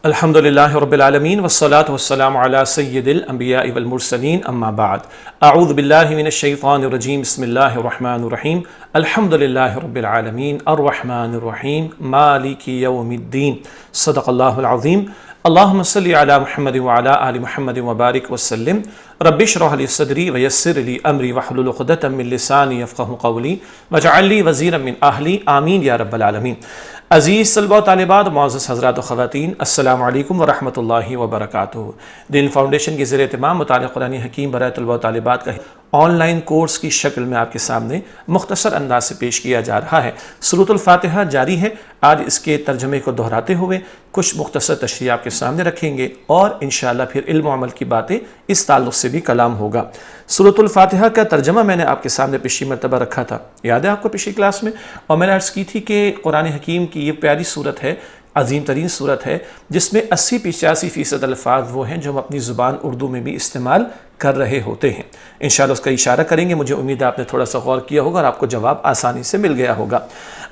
الحمدللہ رب العالمین والصلاة والسلام علی سید الانبیاء والمرسلین اما بعد اعوذ باللہ من الشیطان الرجیم بسم اللہ الرحمن الرحیم الحمدللہ رب العالمین الرحمن الرحیم مالک یوم الدین صدق اللہ العظیم اللہم صلی علی محمد وعلی آل محمد وبارک وسلم رب اشرح لی صدری ویسر لی امری واحلل عقدۃ من لسانی یفقہوا قولی واجعل لی وزیرا من اہلی آمین یا رب العالمین۔ عزیز طلباء و طالبات، معزز حضرات و خواتین، السلام علیکم ورحمۃ اللہ وبرکاتہ۔ دین فاؤنڈیشن کے زیر اہتمام مطالعہ قرآن حکیم برائے طلباء و طالبات کا آن لائن کورس کی شکل میں آپ کے سامنے مختصر انداز سے پیش کیا جا رہا ہے۔ سورۃ الفاتحہ جاری ہے۔ آج اس کے ترجمے کو دہراتے ہوئے کچھ مختصر تشریح آپ کے سامنے رکھیں گے اور انشاءاللہ پھر علم و عمل کی باتیں اس تعلق سے بھی کلام ہوگا۔ سورۃ الفاتحہ کا ترجمہ میں نے آپ کے سامنے پچھلی مرتبہ رکھا تھا، یاد ہے آپ کو پچھلی کلاس میں، اور میں نے عرض کی تھی کہ قرآن حکیم کی یہ پیاری صورت ہے، عظیم ترین صورت ہے، جس میں 80-85% الفاظ وہ ہیں جو ہم اپنی زبان اردو میں بھی استعمال کر رہے ہوتے ہیں۔ انشاءاللہ اس کا اشارہ کریں گے، مجھے امید ہے آپ نے تھوڑا سا غور کیا ہوگا اور آپ کو جواب آسانی سے مل گیا ہوگا۔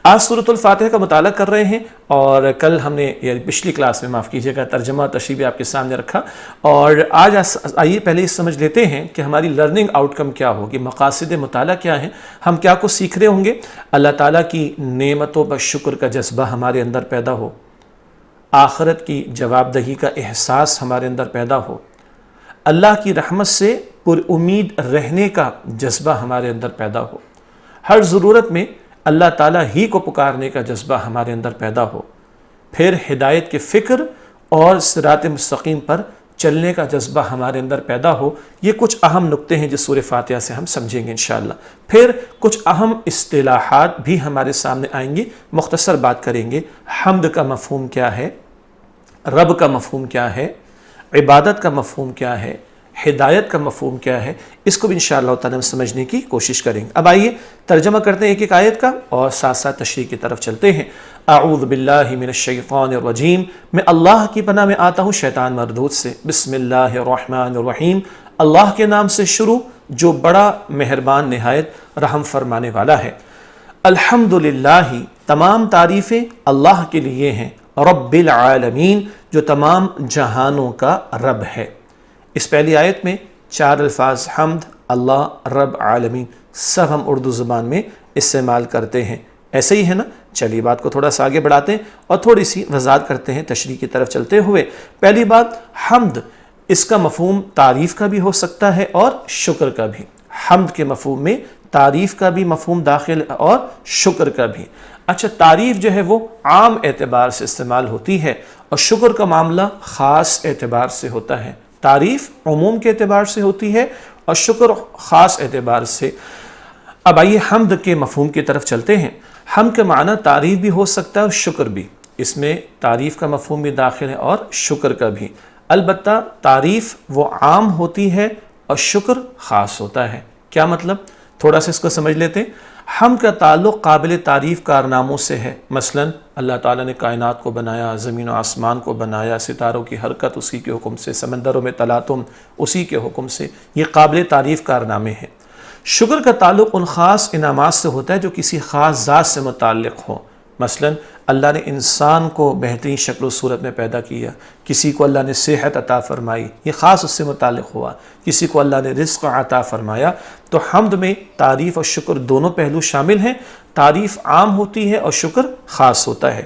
آج سورۃ الفاتحہ کا مطالعہ کر رہے ہیں اور کل ہم نے پچھلی کلاس میں معاف کیجیے گا ترجمہ تشریح بھی آپ کے سامنے رکھا، اور آج آئیے پہلے یہ سمجھ لیتے ہیں کہ ہماری لرننگ آؤٹ کم کیا ہوگی، مقاصد مطالعہ کیا ہیں، ہم کیا کچھ سیکھ رہے ہوں گے۔ اللہ تعالیٰ کی نعمتوں پر شکر کا جذبہ ہمارے اندر پیدا ہو، آخرت کی جواب دہی کا احساس ہمارے اندر پیدا ہو، اللہ کی رحمت سے پر امید رہنے کا جذبہ ہمارے اندر پیدا ہو، ہر ضرورت میں اللہ تعالیٰ ہی کو پکارنے کا جذبہ ہمارے اندر پیدا ہو، پھر ہدایت کے فکر اور صراط مستقیم پر چلنے کا جذبہ ہمارے اندر پیدا ہو۔ یہ کچھ اہم نکتے ہیں جس سورہ فاتحہ سے ہم سمجھیں گے انشاءاللہ۔ پھر کچھ اہم اصطلاحات بھی ہمارے سامنے آئیں گی، مختصر بات کریں گے۔ حمد کا مفہوم کیا ہے، رب کا مفہوم کیا ہے، عبادت کا مفہوم کیا ہے، ہدایت کا مفہوم کیا ہے، اس کو بھی انشاءاللہ تعالیٰ ہم سمجھنے کی کوشش کریں گے۔ اب آئیے ترجمہ کرتے ہیں ایک ایک آیت کا اور ساتھ ساتھ تشریح کی طرف چلتے ہیں۔ اعوذ باللہ من الشیطان الرجیم، میں اللہ کی پناہ میں آتا ہوں شیطان مردود سے۔ بسم اللہ الرحمن الرحیم، اللہ کے نام سے شروع جو بڑا مہربان نہایت رحم فرمانے والا ہے۔ الحمدللہ، تمام تعریفیں اللہ کے لیے ہیں، رب العالمین، جو تمام جہانوں کا رب ہے۔ اس پہلی آیت میں 4 الفاظ حمد، اللہ، رب، عالمین، سب ہم اردو زبان میں استعمال کرتے ہیں، ایسے ہی ہے نا؟ چلیے بات کو تھوڑا سا آگے بڑھاتے ہیں اور تھوڑی سی وضاحت کرتے ہیں تشریح کی طرف چلتے ہوئے۔ پہلی بات، حمد، اس کا مفہوم تعریف کا بھی ہو سکتا ہے اور شکر کا بھی۔ حمد کے مفہوم میں تعریف کا بھی مفہوم داخل اور شکر کا بھی۔ اچھا، تعریف جو ہے وہ عام اعتبار سے استعمال ہوتی ہے اور شکر کا معاملہ خاص اعتبار سے ہوتا ہے۔ تعریف عموم کے اعتبار سے ہوتی ہے اور شکر خاص اعتبار سے۔ اب آئیے حمد کے مفہوم کی طرف چلتے ہیں۔ حمد کے معنی تعریف بھی ہو سکتا ہے اور شکر بھی، اس میں تعریف کا مفہوم بھی داخل ہے اور شکر کا بھی۔ البتہ تعریف وہ عام ہوتی ہے اور شکر خاص ہوتا ہے۔ کیا مطلب؟ تھوڑا سا اس کو سمجھ لیتے ہیں۔ حمد کا تعلق قابل تعریف کارناموں سے ہے، مثلا اللہ تعالیٰ نے کائنات کو بنایا، زمین و آسمان کو بنایا، ستاروں کی حرکت اسی کے حکم سے، سمندروں میں تلاطم اسی کے حکم سے، یہ قابل تعریف کارنامے ہیں۔ شکر کا تعلق ان خاص انعامات سے ہوتا ہے جو کسی خاص ذات سے متعلق ہو، مثلا اللہ نے انسان کو بہترین شکل و صورت میں پیدا کیا، کسی کو اللہ نے صحت عطا فرمائی، یہ خاص اس سے متعلق ہوا، کسی کو اللہ نے رزق عطا فرمایا۔ تو حمد میں تعریف اور شکر دونوں پہلو شامل ہیں، تعریف عام ہوتی ہے اور شکر خاص ہوتا ہے۔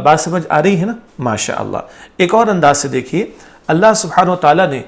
بات سمجھ آ رہی ہے نا؟ ماشاءاللہ۔ ایک اور انداز سے دیکھیے، اللہ سبحانہ و تعالیٰ نے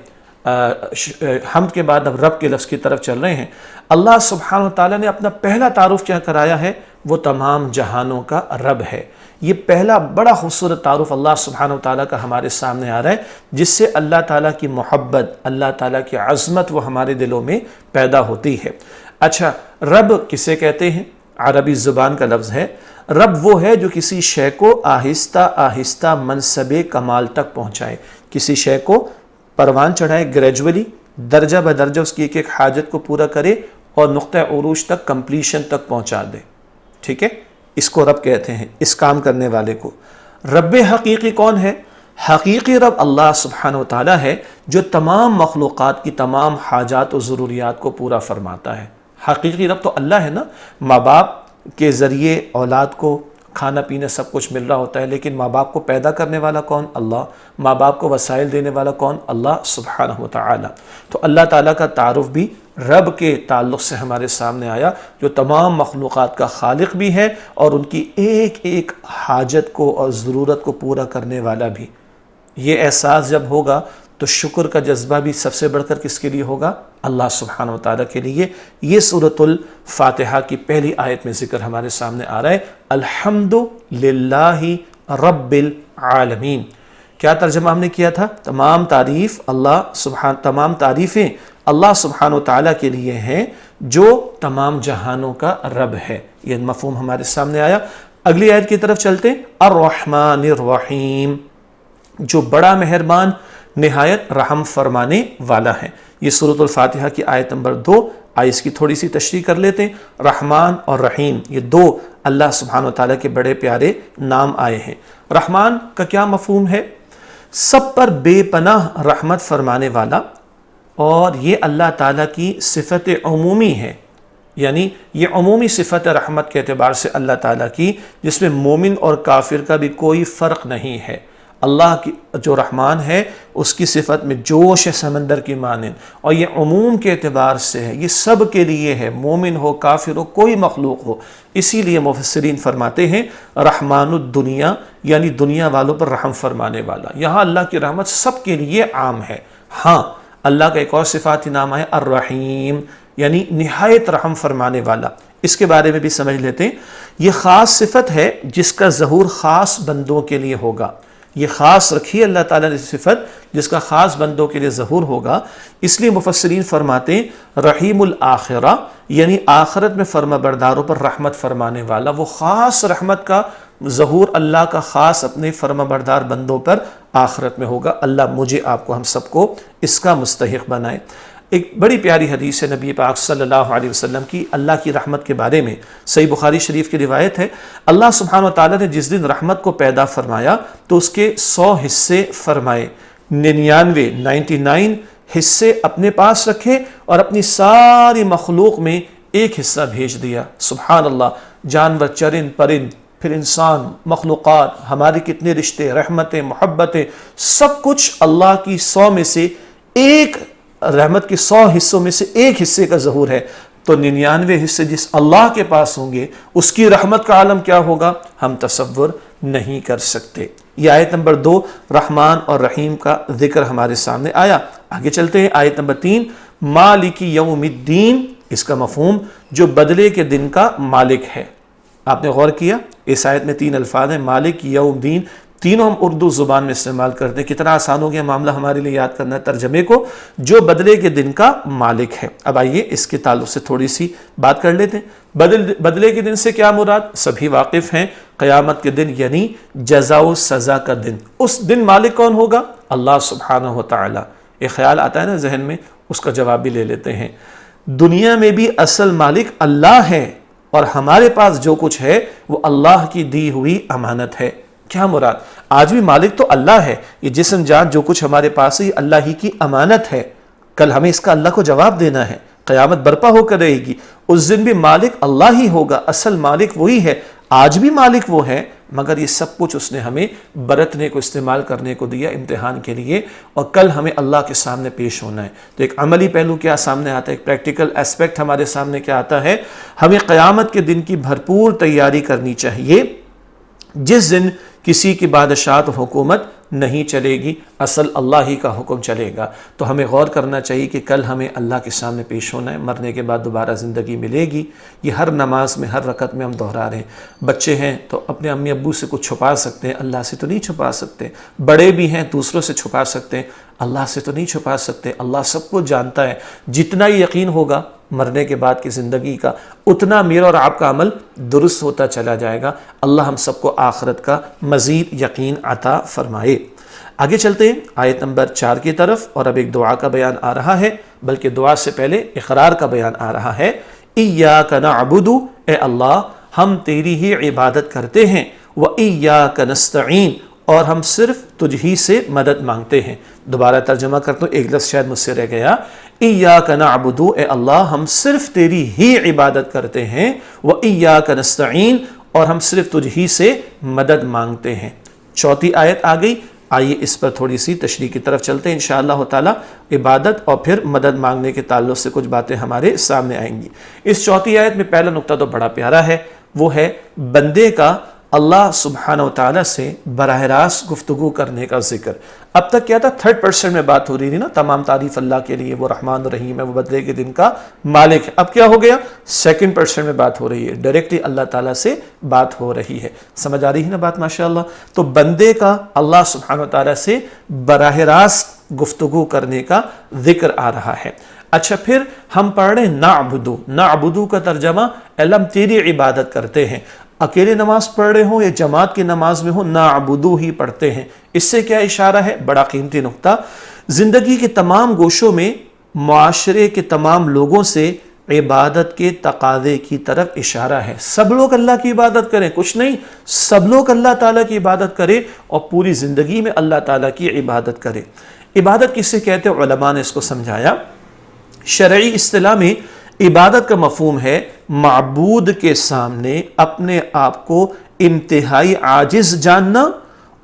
حمد کے بعد اب رب کے لفظ کی طرف چل رہے ہیں۔ اللہ سبحانہ و تعالیٰ نے اپنا پہلا تعارف کیا کرایا ہے؟ وہ تمام جہانوں کا رب ہے۔ یہ پہلا بڑا خوبصورت تعارف اللہ سبحانہ و تعالیٰ کا ہمارے سامنے آ رہا ہے، جس سے اللہ تعالیٰ کی محبت، اللہ تعالیٰ کی عظمت وہ ہمارے دلوں میں پیدا ہوتی ہے۔ اچھا، رب کسے کہتے ہیں؟ عربی زبان کا لفظ ہے۔ رب وہ ہے جو کسی شے کو آہستہ آہستہ منصب کمال تک پہنچائے، کسی شے کو پروان چڑھائے، گریجولی درجہ بدرجہ اس کی ایک ایک حاجت کو پورا کرے اور نقطہ عروج تک، کمپلیشن تک پہنچا دے۔ ٹھیک ہے، اس کو رب کہتے ہیں، اس کام کرنے والے کو۔ رب حقیقی کون ہے؟ حقیقی رب اللہ سبحانہ و تعالیٰ ہے جو تمام مخلوقات کی تمام حاجات و ضروریات کو پورا فرماتا ہے۔ حقیقی رب تو اللہ ہے نا۔ ماں باپ کے ذریعے اولاد کو کھانا پینا سب کچھ مل رہا ہوتا ہے، لیکن ماں باپ کو پیدا کرنے والا کون؟ اللہ۔ ماں باپ کو وسائل دینے والا کون؟ اللہ سبحانہ و تعالی۔ تو اللہ تعالیٰ کا تعارف بھی رب کے تعلق سے ہمارے سامنے آیا، جو تمام مخلوقات کا خالق بھی ہے اور ان کی ایک ایک حاجت کو اور ضرورت کو پورا کرنے والا بھی۔ یہ احساس جب ہوگا تو شکر کا جذبہ بھی سب سے بڑھ کر کس کے لیے ہوگا؟ اللہ سبحانہ و تعالیٰ کے لیے۔ یہ سورۃ الفاتحہ کی پہلی آیت میں ذکر ہمارے سامنے آ رہا ہے، الحمد للہ رب العالمین۔ کیا ترجمہ ہم نے کیا تھا؟ تمام تعریفیں اللہ سبحانہ و تعالیٰ کے لیے ہیں جو تمام جہانوں کا رب ہے۔ یہ مفہوم ہمارے سامنے آیا۔ اگلی آیت کی طرف چلتے ہیں، الرحمن الرحیم، جو بڑا مہربان نہایت رحم فرمانے والا ہے۔ یہ سورۃ الفاتحہ کی آیت نمبر 2۔ اس کی تھوڑی سی تشریح کر لیتے ہیں۔ رحمان اور رحیم یہ دو اللہ سبحانہ و تعالیٰ کے بڑے پیارے نام آئے ہیں۔ رحمان کا کیا مفہوم ہے؟ سب پر بے پناہ رحمت فرمانے والا، اور یہ اللہ تعالیٰ کی صفت عمومی ہے، یعنی یہ عمومی صفت رحمت کے اعتبار سے اللہ تعالیٰ کی، جس میں مومن اور کافر کا بھی کوئی فرق نہیں ہے۔ اللہ کی جو رحمان ہے اس کی صفت میں جوش سمندر کی مانند، اور یہ عموم کے اعتبار سے ہے، یہ سب کے لیے ہے، مومن ہو کافر ہو کوئی مخلوق ہو۔ اسی لیے مفسرین فرماتے ہیں رحمان الدنیا، یعنی دنیا والوں پر رحم فرمانے والا۔ یہاں اللہ کی رحمت سب کے لیے عام ہے۔ ہاں اللہ کا ایک اور صفاتی نام ہے الرحیم، یعنی نہایت رحم فرمانے والا۔ اس کے بارے میں بھی سمجھ لیتے ہیں۔ یہ خاص صفت ہے جس کا ظہور خاص بندوں کے لیے ہوگا۔ یہ خاص رکھی اللہ تعالیٰ نے صفت جس کا خاص بندوں کے لیے ظہور ہوگا۔ اس لیے مفسرین فرماتے ہیں رحیم الآخرہ، یعنی آخرت میں فرما برداروں پر رحمت فرمانے والا۔ وہ خاص رحمت کا ظہور اللہ کا خاص اپنے فرما بردار بندوں پر آخرت میں ہوگا۔ اللہ مجھے آپ کو ہم سب کو اس کا مستحق بنائے۔ ایک بڑی پیاری حدیث ہے نبی پاک صلی اللہ علیہ وسلم کی اللہ کی رحمت کے بارے میں، صحیح بخاری شریف کی روایت ہے، اللہ سبحانہ وتعالیٰ نے جس دن رحمت کو پیدا فرمایا تو اس کے 100 حصے فرمائے، 99 حصے اپنے پاس رکھے اور اپنی ساری مخلوق میں ایک حصہ بھیج دیا۔ سبحان اللہ، جانور، چرند پرند، پھر انسان، مخلوقات، ہمارے کتنے رشتے، رحمتیں، محبتیں، سب کچھ اللہ کی 100 میں سے ایک رحمت کے 100 حصوں میں سے ایک حصے کا ظہور ہے، تو 99 حصے جس اللہ کے پاس ہوں گے اس کی رحمت کا عالم کیا ہوگا ہم تصور نہیں کر سکتے۔ یہ آیت نمبر 2 رحمان اور رحیم کا ذکر ہمارے سامنے آیا۔ آگے چلتے ہیں، آیت نمبر 3 مالک یوم الدین، اس کا مفہوم جو بدلے کے دن کا مالک ہے۔ آپ نے غور کیا اس آیت میں 3 الفاظ ہیں، مالک یوم الدین، تینوں ہم اردو زبان میں استعمال کرتے ہیں۔ کتنا آسان ہو گیا معاملہ ہمارے لیے یاد کرنا ہے ترجمے کو، جو بدلے کے دن کا مالک ہے۔ اب آئیے اس کے تعلق سے تھوڑی سی بات کر لیتے ہیں۔ بدلے کے دن سے کیا مراد؟ سبھی واقف ہیں، قیامت کے دن یعنی جزا و سزا کا دن۔ اس دن مالک کون ہوگا؟ اللہ سبحانہ و تعالی۔ یہ خیال آتا ہے نا ذہن میں، اس کا جواب بھی لے لیتے ہیں۔ دنیا میں بھی اصل مالک اللہ ہے، اور ہمارے پاس جو کچھ ہے وہ اللہ کی دی ہوئی امانت ہے۔ کیا مراد؟ آج بھی مالک تو اللہ ہے، یہ جسم جان جو کچھ ہمارے پاس ہے یہ اللہ ہی کی امانت ہے، کل ہمیں اس کا اللہ کو جواب دینا ہے، قیامت برپا ہو کر رہے گی، اس دن بھی مالک اللہ ہی ہوگا، اصل مالک وہی ہے، آج بھی مالک وہ ہے، مگر یہ سب کچھ اس نے ہمیں برتنے کو، استعمال کرنے کو دیا امتحان کے لیے، اور کل ہمیں اللہ کے سامنے پیش ہونا ہے۔ تو ایک عملی پہلو کیا سامنے آتا ہے، ایک پریکٹیکل اسپیکٹ ہمارے سامنے کیا آتا ہے، ہمیں قیامت کے دن کی بھرپور تیاری کرنی چاہیے، جس دن کسی کی بادشاہت و حکومت نہیں چلے گی، اصل اللہ ہی کا حکم چلے گا۔ تو ہمیں غور کرنا چاہیے کہ کل ہمیں اللہ کے سامنے پیش ہونا ہے، مرنے کے بعد دوبارہ زندگی ملے گی۔ یہ ہر نماز میں، ہر رکعت میں ہم دہرا رہے ہیں۔ بچے ہیں تو اپنے امی ابو سے کچھ چھپا سکتے ہیں، اللہ سے تو نہیں چھپا سکتے۔ بڑے بھی ہیں دوسروں سے چھپا سکتے ہیں، اللہ سے تو نہیں چھپا سکتے۔ اللہ سب کو جانتا ہے۔ جتنا یقین ہوگا مرنے کے بعد کی زندگی کا، اتنا میرا اور آپ کا عمل درست ہوتا چلا جائے گا۔ اللہ ہم سب کو آخرت کا مزید یقین عطا فرمائے۔ آگے چلتے ہیں آیت نمبر 4 کی طرف، اور اب ایک دعا کا بیان آ رہا ہے، بلکہ دعا سے پہلے اقرار کا بیان آ رہا ہے۔ ایاک نعبد، اے اللہ ہم تیری ہی عبادت کرتے ہیں، وایاک نستعین، اور ہم صرف تجھ ہی سے مدد مانگتے ہیں۔ دوبارہ ترجمہ کرتا ہوں، ایک لفظ شاید مجھ سے رہ گیا۔ ایاک نعبد، اے اللہ ہم صرف تیری ہی عبادت کرتے ہیں، وایاک نستعین، اور ہم صرف تجھ ہی سے مدد مانگتے ہیں۔ چوتھی آیت آ گئی، آئیے اس پر تھوڑی سی تشریح کی طرف چلتے ہیں انشاءاللہ تعالی۔ عبادت اور پھر مدد مانگنے کے تعلق سے کچھ باتیں ہمارے سامنے آئیں گی۔ اس چوتھی آیت میں پہلا نقطہ تو بڑا پیارا ہے، وہ ہے بندے کا اللہ سبحانہ وتعالی سے براہ راست گفتگو کرنے کا ذکر۔ اب تک کیا تھا؟ 3rd میں بات ہو رہی تھی نا، تمام تعریف اللہ کے لیے، وہ رحمان الرحیم ہے، وہ بدلے کے دن کا مالک ہے۔ اب کیا ہو گیا؟ 2nd میں بات ہو رہی ہے، ڈائریکٹلی اللہ تعالیٰ سے بات ہو رہی ہے۔ سمجھ آ رہی ہے نا بات؟ ماشاءاللہ۔ تو بندے کا اللہ سبحانہ وتعالی سے براہ راست گفتگو کرنے کا ذکر آ رہا ہے۔ اچھا، پھر ہم پڑھ رہے ہیں نعبدو۔ نعبدو کا ترجمہ اللہ ہم تیری عبادت کرتے ہیں۔ اکیلے نماز پڑھ رہے ہوں یا جماعت کی نماز میں ہوں، نعبدو ہی پڑھتے ہیں۔ اس سے کیا اشارہ ہے؟ بڑا قیمتی نقطہ۔ زندگی کے تمام گوشوں میں معاشرے کے تمام لوگوں سے عبادت کے تقاضے کی طرف اشارہ ہے۔ سب لوگ اللہ کی عبادت کریں، کچھ نہیں، سب لوگ اللہ تعالیٰ کی عبادت کریں اور پوری زندگی میں اللہ تعالیٰ کی عبادت کریں۔ عبادت کسے کہتے ہیں؟ علماء نے اس کو سمجھایا۔ شرعی اصطلاح میں عبادت کا مفہوم ہے معبود کے سامنے اپنے آپ کو انتہائی عاجز جاننا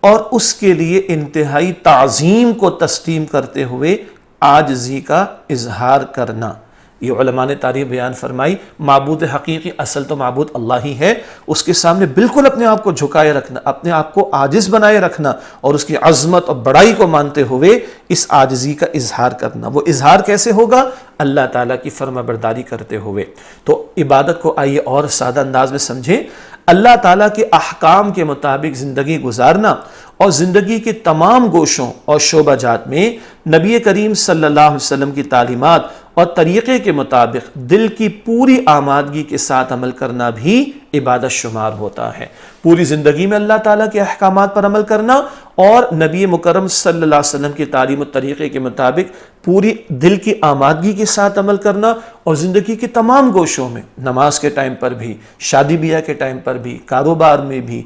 اور اس کے لیے انتہائی تعظیم کو تسلیم کرتے ہوئے عاجزی کا اظہار کرنا۔ یہ علماء نے تعریف بیان فرمائی۔ معبود حقیقی، اصل تو معبود اللہ ہی ہے، اس کے سامنے بالکل اپنے آپ کو جھکائے رکھنا، اپنے آپ کو عاجز بنائے رکھنا اور اس کی عظمت اور بڑائی کو مانتے ہوئے اس عاجزی کا اظہار کرنا۔ وہ اظہار کیسے ہوگا؟ اللہ تعالیٰ کی فرما برداری کرتے ہوئے۔ تو عبادت کو آئیے اور سادہ انداز میں سمجھیں۔ اللہ تعالیٰ کے احکام کے مطابق زندگی گزارنا اور زندگی کے تمام گوشوں اور شعبہ جات میں نبی کریم صلی اللہ علیہ وسلم کی تعلیمات اور طریقے کے مطابق دل کی پوری آمادگی کے ساتھ عمل کرنا بھی عبادت شمار ہوتا ہے۔ پوری زندگی میں اللہ تعالیٰ کے احکامات پر عمل کرنا اور نبی مکرم صلی اللہ علیہ وسلم کی تعلیم و طریقے کے مطابق پوری دل کی آمادگی کے ساتھ عمل کرنا اور زندگی کے تمام گوشوں میں، نماز کے ٹائم پر بھی، شادی بیاہ کے ٹائم پر بھی، کاروبار میں بھی،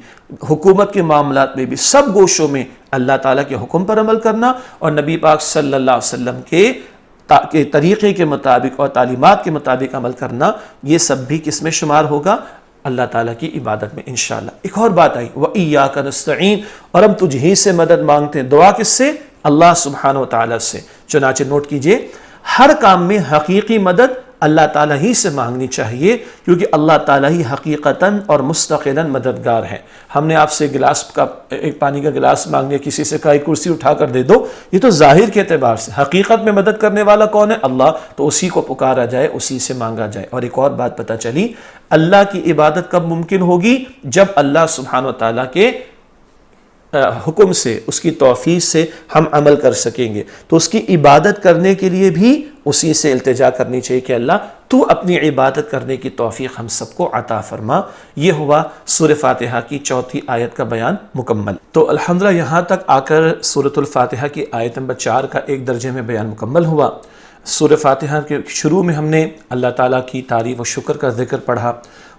حکومت کے معاملات میں بھی، سب گوشوں میں اللہ تعالیٰ کے حکم پر عمل کرنا اور نبی پاک صلی اللہ علیہ وسلم کے طریقے کے مطابق اور تعلیمات کے مطابق عمل کرنا، یہ سب بھی کس میں شمار ہوگا؟ اللہ تعالیٰ کی عبادت میں انشاءاللہ۔ ایک اور بات آئی، وَإِيَّاكَ نَسْتَعِينُ، اور ہم تجھ ہی سے مدد مانگتے ہیں۔ دعا کس سے؟ اللہ سبحانہ وتعالی سے۔ چنانچہ نوٹ کیجئے، ہر کام میں حقیقی مدد اللہ تعالیٰ ہی سے مانگنی چاہیے، کیونکہ اللہ تعالیٰ ہی حقیقتاً اور مستقلاً مددگار ہے۔ ہم نے آپ سے ایک پانی کا گلاس مانگنے، کسی سے کہا کرسی اٹھا کر دے دو، یہ تو ظاہر کے اعتبار سے، حقیقت میں مدد کرنے والا کون ہے؟ اللہ، تو اسی کو پکارا جائے، اسی سے مانگا جائے۔ اور ایک اور بات پتہ چلی، اللہ کی عبادت کب ممکن ہوگی؟ جب اللہ سبحانہ وتعالیٰ کے حکم سے، اس کی توفیق سے ہم عمل کر سکیں گے۔ تو اس کی عبادت کرنے کے لیے بھی اسی سے التجا کرنی چاہیے کہ اللہ تو اپنی عبادت کرنے کی توفیق ہم سب کو عطا فرما۔ یہ ہوا سورہ فاتحہ کی چوتھی آیت کا بیان مکمل۔ تو الحمدللہ یہاں تک آ کر سورۃ الفاتحہ کی آیت نمبر 4 کا ایک درجے میں بیان مکمل ہوا۔ سورہ فاتحہ کے شروع میں ہم نے اللہ تعالیٰ کی تعریف و شکر کا ذکر پڑھا۔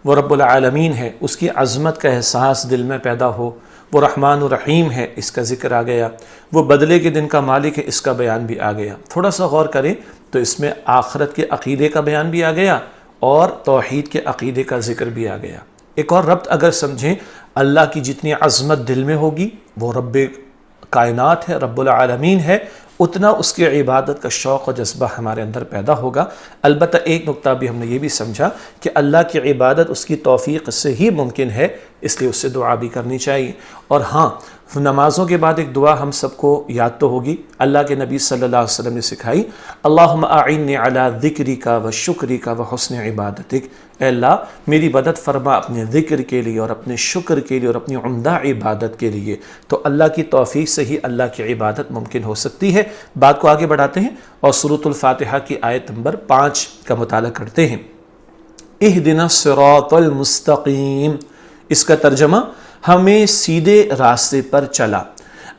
وہ رب العالمین ہے، اس کی عظمت کا احساس دل میں پیدا ہو۔ وہ رحمان الرحیم ہے، اس کا ذکر آ گیا۔ وہ بدلے کے دن کا مالک ہے، اس کا بیان بھی آ گیا۔ تھوڑا سا غور کریں تو اس میں آخرت کے عقیدے کا بیان بھی آ گیا اور توحید کے عقیدے کا ذکر بھی آ گیا۔ ایک اور ربط اگر سمجھیں، اللہ کی جتنی عظمت دل میں ہوگی، وہ رب کائنات ہے، رب العالمین ہے، اتنا اس کی عبادت کا شوق و جذبہ ہمارے اندر پیدا ہوگا۔ البتہ ایک نقطہ بھی ہم نے یہ بھی سمجھا کہ اللہ کی عبادت اس کی توفیق سے ہی ممکن ہے، اس لیے اس سے دعا بھی کرنی چاہیے۔ اور ہاں، نمازوں کے بعد ایک دعا ہم سب کو یاد تو ہوگی، اللہ کے نبی صلی اللہ علیہ وسلم نے سکھائی، اللہم اعنی علی ذکرک و شکرک و حسن عبادتک۔ اے اللہ، میری مدد فرما اپنے ذکر کے لیے اور اپنے شکر کے لیے اور اپنی عمدہ عبادت کے لیے۔ تو اللہ کی توفیق سے ہی اللہ کی عبادت ممکن ہو سکتی ہے۔ بات کو آگے بڑھاتے ہیں اور سورۃ الفاتحہ کی آیت نمبر 5 کا مطالعہ کرتے ہیں۔ اہدنا الصراط المستقیم، اس کا ترجمہ ہمیں سیدھے راستے پر چلا۔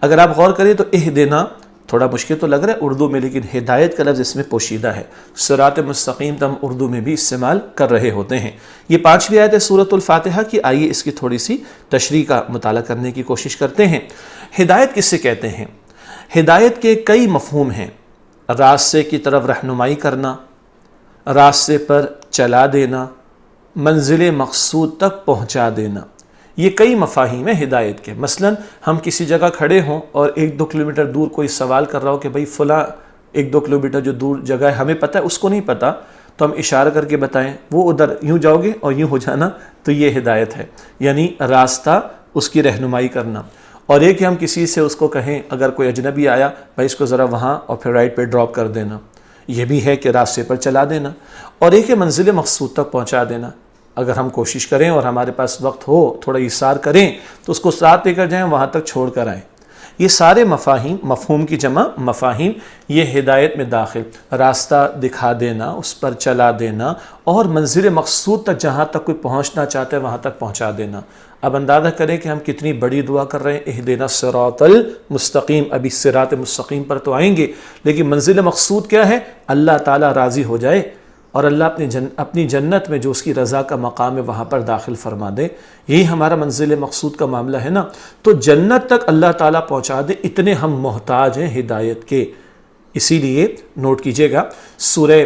اگر آپ غور کریں تو اہدنا تھوڑا مشکل تو لگ رہا ہے اردو میں، لیکن ہدایت کا لفظ اس میں پوشیدہ ہے۔ صراط مستقیم تو ہم اردو میں بھی استعمال کر رہے ہوتے ہیں۔ یہ 5ویں آیت ہے سورۃ الفاتحہ کی۔ آئیے اس کی تھوڑی سی تشریح کا مطالعہ کرنے کی کوشش کرتے ہیں۔ ہدایت کس سے کہتے ہیں؟ ہدایت کے کئی مفہوم ہیں۔ راستے کی طرف رہنمائی کرنا، راستے پر چلا دینا، منزل مقصود تک پہنچا دینا، یہ کئی مفاہیم ہیں ہدایت کے. مثلا ہم کسی جگہ کھڑے ہوں اور 1-2 کلومیٹر دور کوئی سوال کر رہا ہو کہ بھئی فلاں 1-2 کلومیٹر جو دور جگہ ہے ہمیں پتہ ہے اس کو نہیں پتہ، تو ہم اشارہ کر کے بتائیں وہ ادھر یوں جاؤ گے اور یوں ہو جانا، تو یہ ہدایت ہے، یعنی راستہ اس کی رہنمائی کرنا. اور ایک کہ ہم کسی سے اس کو کہیں اگر کوئی اجنبی آیا بھائی اس کو ذرا وہاں اور پھر رائٹ پہ ڈراپ کر دینا، یہ بھی ہے کہ راستے پر چلا دینا. اور ایک ہے منزل مقصود تک پہنچا دینا. اگر ہم کوشش کریں اور ہمارے پاس وقت ہو تھوڑا ایثار کریں تو اس کو ساتھ لے کر جائیں، وہاں تک چھوڑ کر آئیں. یہ سارے مفاہیم، مفہوم کی جمع مفاہیم، یہ ہدایت میں داخل. راستہ دکھا دینا، اس پر چلا دینا، اور منزل مقصود تک جہاں تک کوئی پہنچنا چاہتا ہے وہاں تک پہنچا دینا. اب اندازہ کریں کہ ہم کتنی بڑی دعا کر رہے ہیں، اہدنا الصراط المستقیم. ابھی صراط مستقیم پر تو آئیں گے، لیکن منزل مقصود کیا ہے؟ اللہ تعالیٰ راضی ہو جائے اور اللہ اپنی جنت میں جو اس کی رضا کا مقام ہے وہاں پر داخل فرما دے. یہی ہمارا منزل مقصود کا معاملہ ہے نا. تو جنت تک اللہ تعالیٰ پہنچا دے، اتنے ہم محتاج ہیں ہدایت کے. اسی لیے نوٹ کیجئے گا، سورہ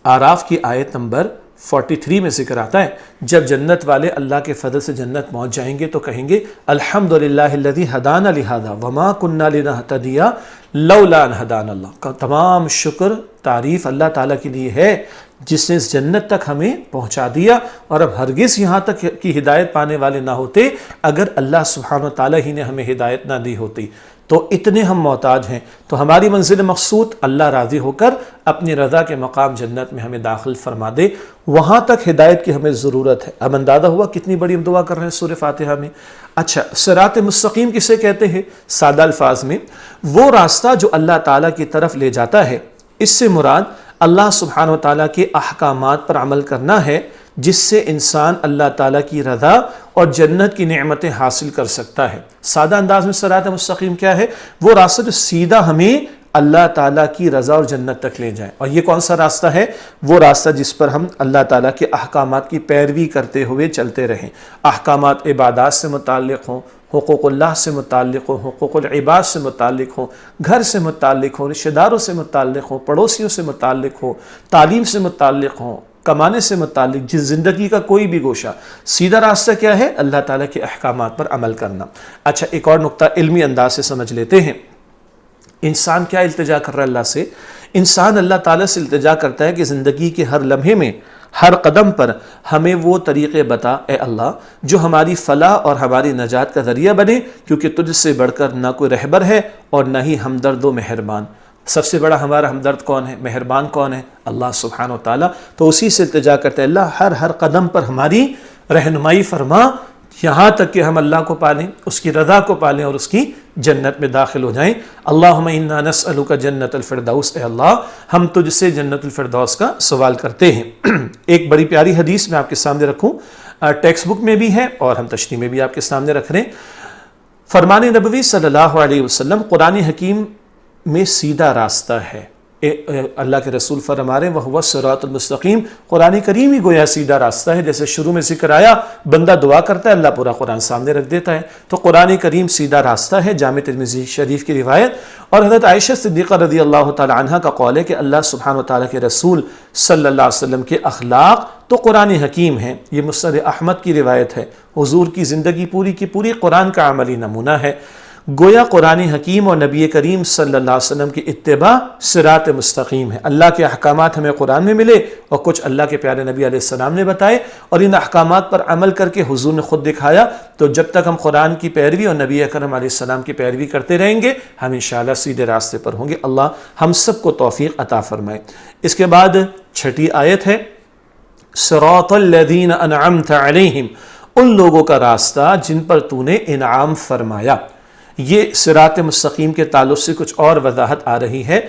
اعراف کی آیت نمبر 43 میں ذکر آتا ہے جب جنت والے اللہ کے فضل سے جنت پہنچ جائیں گے تو کہیں گے الحمدللہ الذی ہدانا لہذا وما کنا لنہتدی لولا ان ہدانا اللہ. کا تمام شکر تعریف اللہ تعالیٰ کے لیے ہے جس نے اس جنت تک ہمیں پہنچا دیا، اور اب ہرگز یہاں تک کی ہدایت پانے والے نہ ہوتے اگر اللہ سبحانہ و تعالیٰ ہی نے ہمیں ہدایت نہ دی ہوتی. تو اتنے ہم محتاج ہیں. تو ہماری منزل مقصود اللہ راضی ہو کر اپنی رضا کے مقام جنت میں ہمیں داخل فرما دے، وہاں تک ہدایت کی ہمیں ضرورت ہے. اب اندازہ ہوا کتنی بڑی ہم دعا کر رہے ہیں سورہ فاتحہ میں. اچھا، صراط مستقیم کسے کہتے ہیں؟ سادہ الفاظ میں وہ راستہ جو اللہ تعالیٰ کی طرف لے جاتا ہے. اس سے مراد اللہ سبحانہ و تعالیٰ کے احکامات پر عمل کرنا ہے جس سے انسان اللہ تعالیٰ کی رضا اور جنت کی نعمتیں حاصل کر سکتا ہے. سادہ انداز میں صراط مستقیم کیا ہے؟ وہ راستہ جو سیدھا ہمیں اللہ تعالیٰ کی رضا اور جنت تک لے جائے. اور یہ کون سا راستہ ہے؟ وہ راستہ جس پر ہم اللہ تعالیٰ کے احکامات کی پیروی کرتے ہوئے چلتے رہیں. احکامات عبادات سے متعلق ہوں، حقوق اللہ سے متعلق ہوں، حقوق العباد سے متعلق ہوں، گھر سے متعلق ہوں، رشتہ داروں سے متعلق ہوں، پڑوسیوں سے متعلق ہوں، تعلیم سے متعلق ہوں، کمانے سے متعلق، جس زندگی کا کوئی بھی گوشہ. سیدھا راستہ کیا ہے؟ اللہ تعالیٰ کے احکامات پر عمل کرنا. اچھا، ایک اور نقطہ علمی انداز سے سمجھ لیتے ہیں. انسان کیا التجا کر رہا ہے اللہ سے؟ انسان اللہ تعالیٰ سے التجا کرتا ہے کہ زندگی کے ہر لمحے میں، ہر قدم پر ہمیں وہ طریقے بتا اے اللہ جو ہماری فلاح اور ہماری نجات کا ذریعہ بنے، کیونکہ تجھ سے بڑھ کر نہ کوئی رہبر ہے اور نہ ہی ہمدرد و مہربان. سب سے بڑا ہمارا ہمدرد کون ہے؟ مہربان کون ہے؟ اللہ سبحانہ و تعالیٰ. تو اسی سے التجا کرتے ہیں اللہ ہر قدم پر ہماری رہنمائی فرما، یہاں تک کہ ہم اللہ کو پالیں، اس کی رضا کو پالیں اور اس کی جنت میں داخل ہو جائیں. اللہم انا نسألک جنت الفردوس. اے اللہ ہم تجھ سے جنت الفردوس کا سوال کرتے ہیں. ایک بڑی پیاری حدیث میں آپ کے سامنے رکھوں، ٹیکسٹ بک میں بھی ہے اور ہم تشریح میں بھی آپ کے سامنے رکھ رہے ہیں. فرمان نبوی صلی اللہ علیہ وسلم قرآن حکیم میں سیدھا راستہ ہے. اللہ کے رسول فرما رہے ہیں وَهُوَ الصِّرَاطُ الْمُسْتَقِيمُ. قرآن کریم ہی گویا سیدھا راستہ ہے. جیسے شروع میں ذکر آیا بندہ دعا کرتا ہے، اللہ پورا قرآن سامنے رکھ دیتا ہے. تو قرآن کریم سیدھا راستہ ہے. جامع ترمذی شریف کی روایت اور حضرت عائشہ صدیقہ رضی اللہ تعالی عنہ کا قول ہے کہ اللہ سبحانہ و تعالیٰ کے رسول صلی اللہ علیہ وسلم کے اخلاق تو قرآن حکیم ہیں. یہ مسند احمد کی روایت ہے. حضور کی زندگی پوری کی پوری قرآن کا عملی نمونہ ہے. گویا قرآن حکیم اور نبی کریم صلی اللہ علیہ وسلم کی اتباع صراط مستقیم ہے. اللہ کے احکامات ہمیں قرآن میں ملے اور کچھ اللہ کے پیارے نبی علیہ السلام نے بتائے اور ان احکامات پر عمل کر کے حضور نے خود دکھایا. تو جب تک ہم قرآن کی پیروی اور نبی اکرم علیہ السلام کی پیروی کرتے رہیں گے ہم انشاءاللہ سیدھے راستے پر ہوں گے. اللہ ہم سب کو توفیق عطا فرمائے. اس کے بعد چھٹی آیت ہے صراط الذین انعمت علیہم. ان لوگوں کا راستہ جن پر تو نے انعام فرمایا. یہ صراط مستقیم کے تعلق سے کچھ اور وضاحت آ رہی ہے.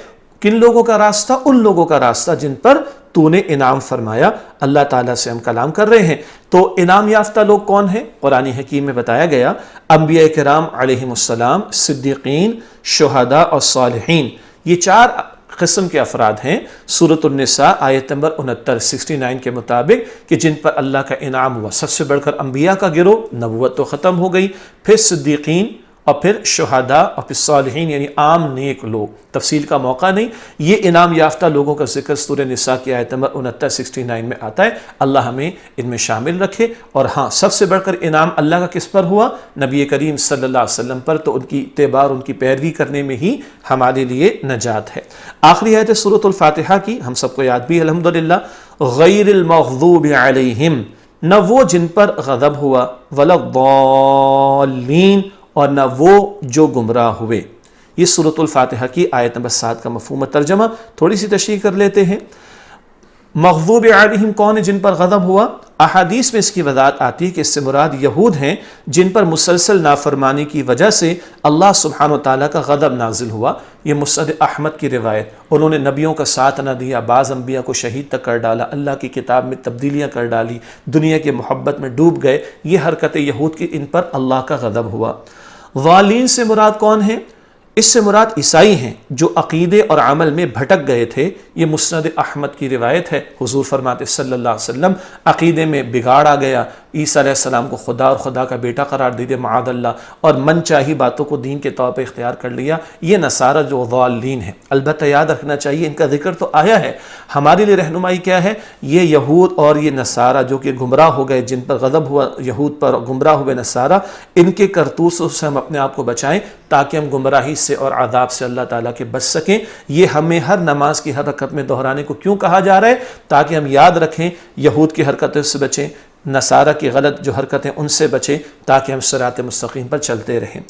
کن لوگوں کا راستہ؟ ان لوگوں کا راستہ جن پر تو نے انعام فرمایا. اللہ تعالیٰ سے ہم کلام کر رہے ہیں. تو انعام یافتہ لوگ کون ہیں؟ قرآن حکیم میں بتایا گیا انبیاء کرام علیہم السلام، صدیقین، شہداء اور صالحین. یہ چار قسم کے افراد ہیں. سورۃ النساء آیت نمبر 69 کے مطابق کہ جن پر اللہ کا انعام ہوا. سب سے بڑھ کر انبیاء کا گروہ، نبوت تو ختم ہو گئی، پھر صدیقین اور پھر شہداء اور پھر صالحین یعنی عام نیک لوگ. تفصیل کا موقع نہیں. یہ انعام یافتہ لوگوں کا ذکر سورہ نساء کی آیت نمبر 69 میں آتا ہے. اللہ ہمیں ان میں شامل رکھے. اور ہاں سب سے بڑھ کر انعام اللہ کا کس پر ہوا؟ نبی کریم صلی اللہ علیہ وسلم پر. تو ان کی اتباع اور ان کی پیروی کرنے میں ہی ہمارے لیے نجات ہے. آخری آیت ہے سورۃ الفاتحہ کی، ہم سب کو یاد بھی الحمدللہ. غیر المغضوب علیہم، نہ وہ جن پر غضب ہوا، ولا الضالین، اور نہ وہ جو گمراہ ہوئے. یہ سورۃ الفاتحہ کی آیت نمبر 7 کا مفہوم ترجمہ. تھوڑی سی تشریح کر لیتے ہیں. مغضوب علیہم کون ہے؟ جن پر غضب ہوا. احادیث میں اس کی وضاحت آتی ہے کہ اس سے مراد یہود ہیں جن پر مسلسل نافرمانی کی وجہ سے اللہ سبحانہ وتعالیٰ کا غضب نازل ہوا. یہ مسند احمد کی روایت. انہوں نے نبیوں کا ساتھ نہ دیا، بعض انبیاء کو شہید تک کر ڈالا، اللہ کی کتاب میں تبدیلیاں کر ڈالی، دنیا کی محبت میں ڈوب گئے. یہ حرکت یہود کی، ان پر اللہ کا غضب ہوا. ضالین سے مراد کون ہے؟ اس سے مراد عیسائی ہیں جو عقیدے اور عمل میں بھٹک گئے تھے. یہ مسند احمد کی روایت ہے. حضور فرماتے صلی اللہ علیہ وسلم عقیدے میں بگاڑ آ گیا، عیسیٰ علیہ السلام کو خدا اور خدا کا بیٹا قرار دے دیا معاذ اللہ، اور من چاہی باتوں کو دین کے طور پہ اختیار کر لیا. یہ نصارہ جو ضالین ہیں. البتہ یاد رکھنا چاہیے ان کا ذکر تو آیا ہے، ہمارے لیے رہنمائی کیا ہے؟ یہ یہود اور یہ نصارہ جو کہ گمراہ ہو گئے، جن پر غضب ہوا یہود پر، گمراہ ہوئے نصارہ، ان کے کرتوتوں سے ہم اپنے آپ کو بچائیں تاکہ ہم گمراہی سے اور عذاب سے اللہ تعالیٰ کے بچ سکیں. یہ ہمیں ہر نماز کی ہر رکعت میں دہرانے کو کیوں کہا جا رہا ہے؟ تاکہ ہم یاد رکھیں، یہود کی حرکتوں سے بچیں، نصارہ کی غلط جو حرکتیں ان سے بچیں، تاکہ ہم صراط مستقیم پر چلتے رہیں.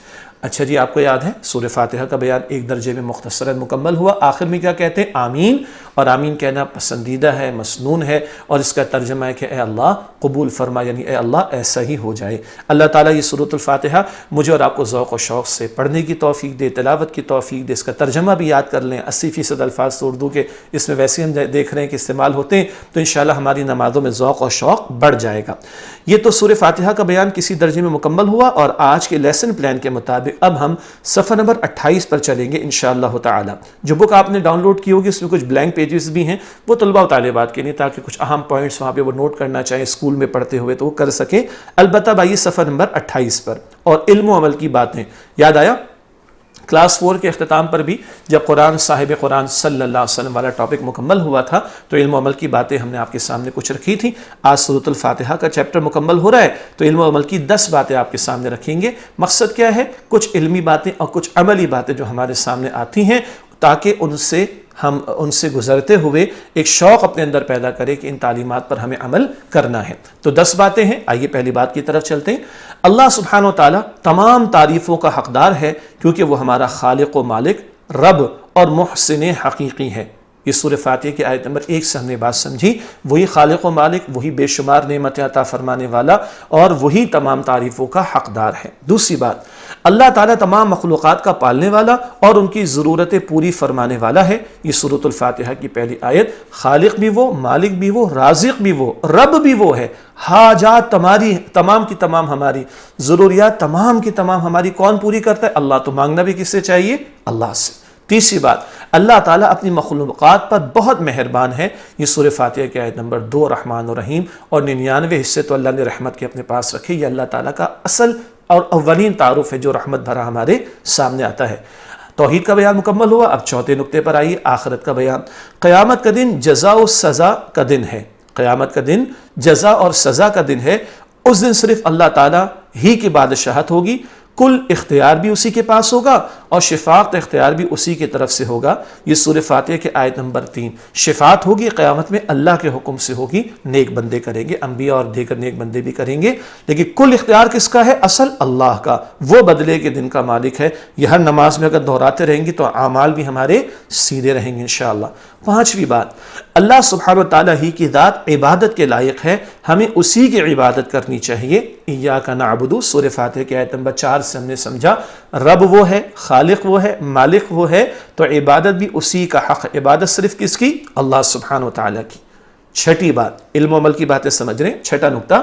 اچھا جی، آپ کو یاد ہے سورہ فاتحہ کا بیان ایک درجے میں مختصراً مکمل ہوا. آخر میں کیا کہتے ہیں؟ آمین. اور آمین کہنا پسندیدہ ہے، مسنون ہے، اور اس کا ترجمہ ہے کہ اے اللہ قبول فرما، یعنی اے اللہ ایسا ہی ہو جائے. اللہ تعالیٰ یہ سورۃ الفاتحہ مجھے اور آپ کو ذوق و شوق سے پڑھنے کی توفیق دے، تلاوت کی توفیق دے. اس کا ترجمہ بھی یاد کر لیں. 80% الفاظ تو اردو کے اس میں ویسے ہم دیکھ رہے ہیں کہ استعمال ہوتے ہیں، تو انشاءاللہ ہماری نمازوں میں ذوق اور شوق بڑھ جائے گا. یہ تو سورہ فاتحہ کا بیان کسی درجے میں مکمل ہوا. اور آج کے لیسن پلان کے مطابق اب ہم صفحہ نمبر 28 پر چلیں گے انشاءاللہ تعالی. جو بک آپ نے ڈاؤن لوڈ کی ہوگی اس میں کچھ بلینک پیجز بھی ہیں، وہ طلباء و طالبات کے لیے، تاکہ کچھ اہم پوائنٹس وہاں پہ وہ نوٹ کرنا چاہیں اسکول میں پڑھتے ہوئے تو وہ کر سکیں. البتہ بھائی صفحہ نمبر 28 پر. اور علم و عمل کی باتیں یاد آیا؟ کلاس 4 کے اختتام پر بھی جب قرآن صاحب قرآن صلی اللہ علیہ وسلم والا ٹاپک مکمل ہوا تھا تو علم و عمل کی باتیں ہم نے آپ کے سامنے کچھ رکھی تھی. آج سورۃ الفاتحہ کا چیپٹر مکمل ہو رہا ہے تو علم و عمل کی 10 باتیں آپ کے سامنے رکھیں گے. مقصد کیا ہے؟ کچھ علمی باتیں اور کچھ عملی باتیں جو ہمارے سامنے آتی ہیں، تاکہ ہم ان سے گزرتے ہوئے ایک شوق اپنے اندر پیدا کرے کہ ان تعلیمات پر ہمیں عمل کرنا ہے. تو 10 باتیں ہیں. آئیے پہلی بات کی طرف چلتے ہیں. اللہ سبحانہ و تعالیٰ تمام تعریفوں کا حقدار ہے کیونکہ وہ ہمارا خالق و مالک، رب اور محسن حقیقی ہے. یہ سورہ فاتحہ کی آیت نمبر 1 سے ہم نے بات سمجھی. وہی خالق و مالک، وہی بے شمار نعمتیں عطا فرمانے والا، اور وہی تمام تعریفوں کا حقدار ہے. دوسری بات، اللہ تعالیٰ تمام مخلوقات کا پالنے والا اور ان کی ضرورتیں پوری فرمانے والا ہے. یہ سورۃ الفاتحہ کی پہلی آیت. خالق بھی وہ، مالک بھی وہ، رازق بھی وہ، رب بھی وہ ہے. حاجات تمام کی تمام ہماری، ضروریات تمام کی تمام ہماری کون پوری کرتا ہے؟ اللہ. تو مانگنا بھی کس سے چاہیے؟ اللہ سے. تیسری بات، اللہ تعالیٰ اپنی مخلوقات پر بہت مہربان ہے. یہ سورہ فاتحہ کی آیت نمبر 2 رحمان و رحیم. اور 99 حصے تو اللہ نے رحمت کے اپنے پاس رکھے. یہ اللہ تعالیٰ کا اصل اور اولین تعارف ہے جو رحمت بھرا ہمارے سامنے آتا ہے. توحید کا بیان مکمل ہوا. اب چوتھے نقطے پر آئیے، آخرت کا بیان. قیامت کا دن جزا و سزا کا دن ہے. قیامت کا دن جزا اور سزا کا دن ہے. اس دن صرف اللہ تعالیٰ ہی کی بادشاہت ہوگی. کل اختیار بھی اسی کے پاس ہوگا اور شفاعت اختیار بھی اسی کی طرف سے ہوگا. یہ سورہ فاتحہ کے آیت نمبر 3. شفاعت ہوگی قیامت میں اللہ کے حکم سے ہوگی. نیک بندے کریں گے، انبیاء اور دیگر نیک بندے بھی کریں گے، لیکن کل اختیار کس کا ہے؟ اصل اللہ کا. وہ بدلے کے دن کا مالک ہے. یہ ہر نماز میں اگر دہراتے رہیں گے تو اعمال بھی ہمارے سیدھے رہیں گے انشاءاللہ. پانچویں بات، اللہ سبحانہ و تعالیٰ ہی کی ذات عبادت کے لائق ہے. ہمیں اسی کی عبادت کرنی چاہیے. ایاک نعبد، سورہ فاتحہ کی آیت نمبر 4 سے ہم نے سمجھا رب وہ ہے، خالق وہ ہے، مالک وہ ہے، تو عبادت بھی اسی کا حق. عبادت صرف کس کی؟ اللہ سبحانہ و تعالیٰ کی. چھٹی بات، علم و عمل کی باتیں سمجھ رہے ہیں. چھٹا نقطہ،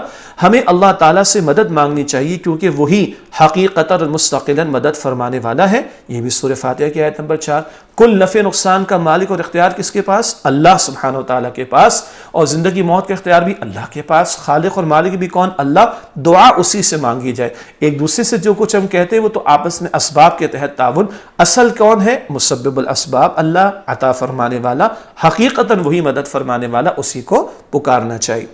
ہمیں اللہ تعالیٰ سے مدد مانگنی چاہیے کیونکہ وہی حقیقتاً اور مستقلاً مدد فرمانے والا ہے. یہ بھی سورہ فاتحہ کی آیت نمبر 4. کل نفع نقصان کا مالک اور اختیار کس کے پاس؟ اللہ سبحانہ و تعالیٰ کے پاس. اور زندگی موت کا اختیار بھی اللہ کے پاس. خالق اور مالک بھی کون؟ اللہ. دعا اسی سے مانگی جائے. ایک دوسرے سے جو کچھ ہم کہتے ہیں وہ تو آپس میں اسباب کے تحت تعاون. اصل کون ہے؟ مسبب الاسباب اللہ، عطا فرمانے والا، حقیقتاً وہی مدد فرمانے والا، اسی کو پکارنا چاہیے.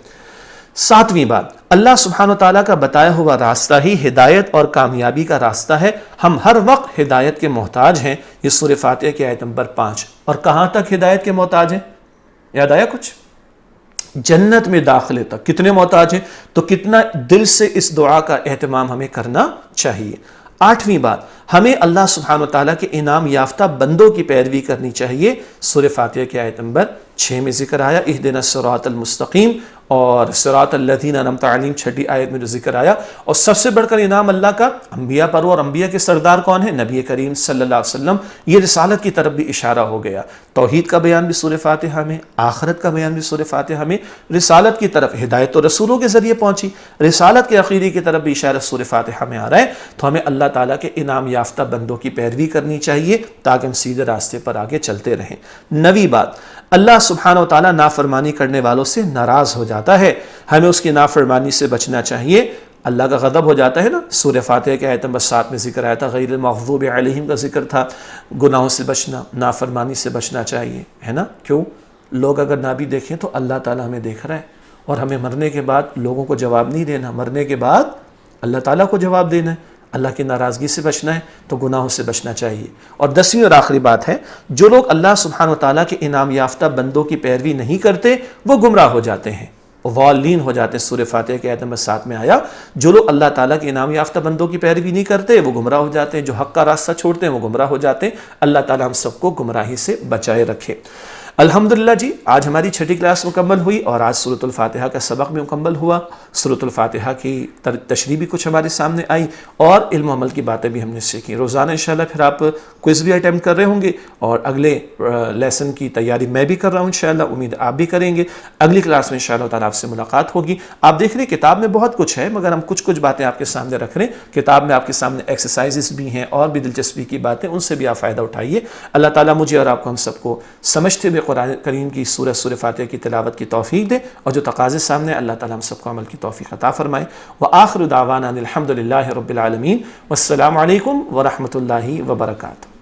ساتویں بات، اللہ سبحانہ و تعالیٰ کا بتایا ہوا راستہ ہی ہدایت اور کامیابی کا راستہ ہے. ہم ہر وقت ہدایت کے محتاج ہیں. یہ سورہ فاتحہ کی آیت نمبر 5. اور کہاں تک ہدایت کے محتاج ہیں؟ یاد آیا کچھ؟ جنت میں داخلے تک. کتنے محتاج ہیں؟ تو کتنا دل سے اس دعا کا اہتمام ہمیں کرنا چاہیے. آٹھویں بات، ہمیں اللہ سبحانہ و تعالیٰ کے انعام یافتہ بندوں کی پیروی کرنی چاہیے. سورہ فاتحہ کی آیت نمبر 6 میں ذکر آیا اہدنا الصراط المستقیم، اور صراط الذین انعمت علیہم 6 آیت میں جو ذکر آیا. اور سب سے بڑھ کر انعام اللہ کا انبیاء پر، اور انبیاء کے سردار کون ہیں؟ نبی کریم صلی اللہ علیہ وسلم. یہ رسالت کی طرف بھی اشارہ ہو گیا. توحید کا بیان بھی سورہ فاتحہ میں، آخرت کا بیان بھی سورہ فاتحہ میں. رسالت کی طرف ہدایت تو رسولوں کے ذریعے پہنچی، رسالت کے عقیدے کی طرف بھی اشارہ سورہ فاتحہ میں آ رہا ہے. تو ہمیں اللہ تعالیٰ کے انعام یافتہ بندوں کی پیروی کرنی چاہیے تاکہ ہم سیدھے راستے پر آگے چلتے رہیں. 9ویں بات، اللہ سبحانہ و تعالیٰ نافرمانی کرنے والوں سے ناراض ہو جاتا ہے. ہمیں اس کی نافرمانی سے بچنا چاہیے. اللہ کا غضب ہو جاتا ہے نا. سورہ فاتحہ کے آیت نمبر 7 میں ذکر آیا تھا، غیر المغضوب علیہم کا ذکر تھا. گناہوں سے بچنا، نافرمانی سے بچنا چاہیے، ہے نا. کیوں؟ لوگ اگر نہ بھی دیکھیں تو اللہ تعالیٰ ہمیں دیکھ رہا ہے، اور ہمیں مرنے کے بعد لوگوں کو جواب نہیں دینا، مرنے کے بعد اللہ تعالیٰ کو جواب دینا ہے. اللہ کی ناراضگی سے بچنا ہے تو گناہوں سے بچنا چاہیے. اور 10ویں اور آخری بات ہے، جو لوگ اللہ سبحانہ و تعالیٰ کے انعام یافتہ بندوں کی پیروی نہیں کرتے وہ گمراہ ہو جاتے ہیں، ضالین ہو جاتے ہیں. سورہ فاتحہ کے آیت نمبر 7 میں آیا جو لوگ اللہ تعالیٰ کے انعام یافتہ بندوں کی پیروی نہیں کرتے وہ گمراہ ہو جاتے ہیں، جو حق کا راستہ چھوڑتے ہیں وہ گمراہ ہو جاتے ہیں. اللہ تعالیٰ ہم سب کو گمراہی سے بچائے رکھے. الحمدللہ جی، آج ہماری 6ٹھی کلاس مکمل ہوئی اور آج سورۃ الفاتحہ کا سبق بھی مکمل ہوا. سورۃ الفاتحہ کی تشریح بھی کچھ ہمارے سامنے آئی اور علم و عمل کی باتیں بھی ہم نے سیکھی. روزانہ انشاءاللہ پھر آپ کوئز بھی اٹیمپٹ کر رہے ہوں گے اور اگلے لیسن کی تیاری میں بھی کر رہا ہوں انشاءاللہ، امید آپ بھی کریں گے. اگلی کلاس میں انشاءاللہ تعالیٰ آپ سے ملاقات ہوگی. آپ دیکھ رہے ہیں کتاب میں بہت کچھ ہے مگر ہم کچھ باتیں آپ کے سامنے رکھ رہے ہیں. کتاب میں آپ کے سامنے ایکسرسائزز بھی ہیں اور بھی دلچسپی کی باتیں، ان سے بھی آپ فائدہ اٹھائیے. اللہ تعالیٰ مجھے اور آپ کو ہم سب کو سمجھتے ہوئے قرآن کریم کی سورہ فاتحہ کی تلاوت کی توفیق دے، اور جو تقاضے سامنے اللہ تعالیٰ ہم سب کو عمل کی توفیق عطا فرمائے. وآخر دعوانا الحمد للہ رب العالمین، والسلام علیکم ورحمۃ اللہ وبرکاتہ.